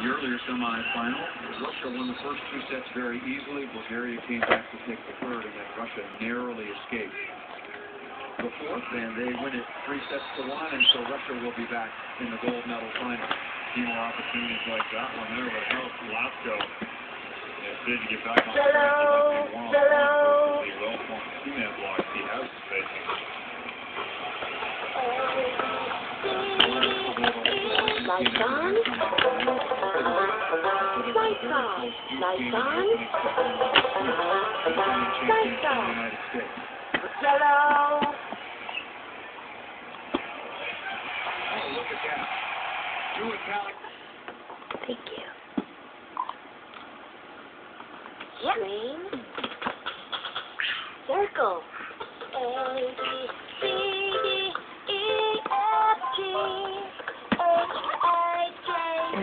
the earlier semifinal, Russia won the first two sets very easily. Bulgaria came back to take the third, and then Russia narrowly escaped the fourth, and they win it 3-1, and so Russia will be back in the gold medal final. A few more opportunities like that one there, but no, Lasco did get back on the one-on-one versus the well-formed two-man block he has facing. Lights on. Lights on. Lights on. Lights on. Hello. Oh, look at that. Do it, Callie. Thank you. Green. Circle. A, B, C, D, E, F, G, H, I, J, K,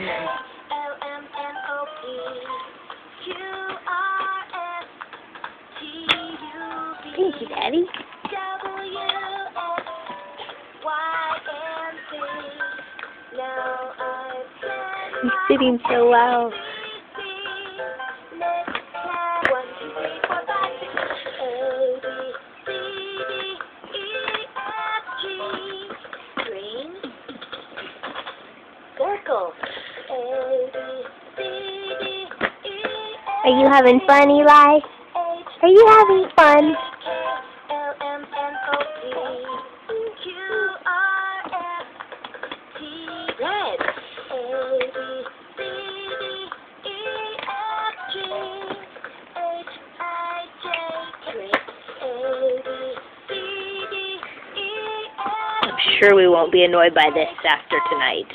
L, M, N, O, P, Q, R, S, T, U, V. Thank you, Daddy. W, X, Y, and Z. Now I've said my sitting so well. Circle. Are you having fun, Eli? Are you having fun? Red. I'm sure we won't be annoyed by this after tonight.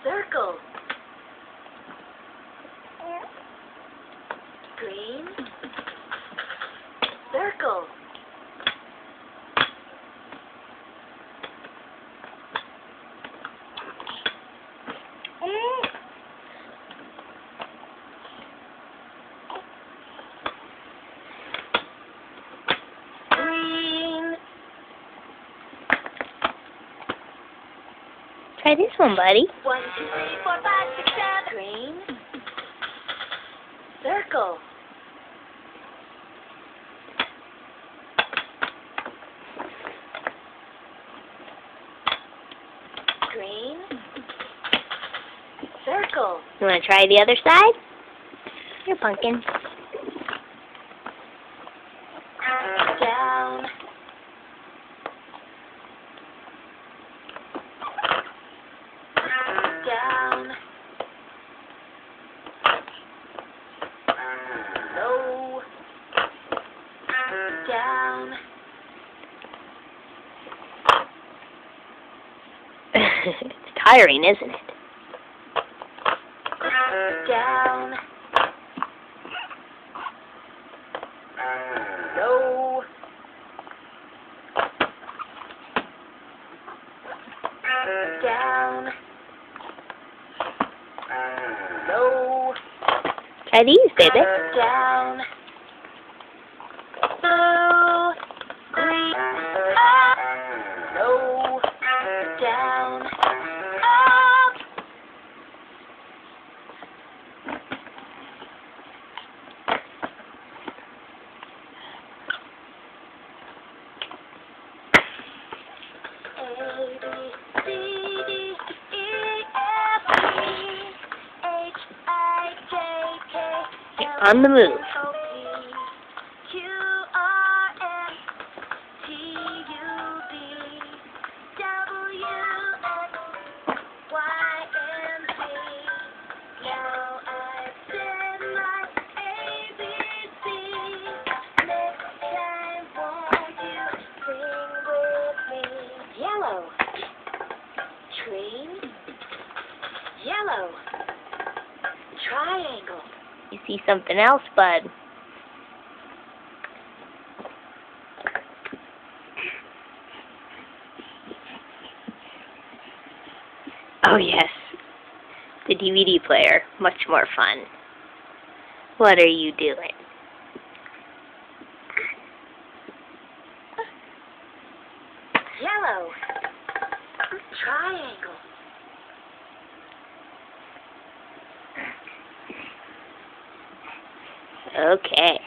Circle. Green. Circle. Green. Try this one, buddy. 1, 2, 3, 4, 5, 6, 7. Green. Circle. Green. Circle. You want to try the other side? Here, pumpkin. Down. Down. Low. Down. It's tiring, isn't it? Down. Low. Down. Low. Try these, baby. Down. Blue. Green. Up. Low. Down. Up. On the move. Yellow. Train. Yellow. Triangle. You see something else, bud? Oh, yes. Did DVD player. Much more fun. What are you doing? Yellow. Triangle. Okay.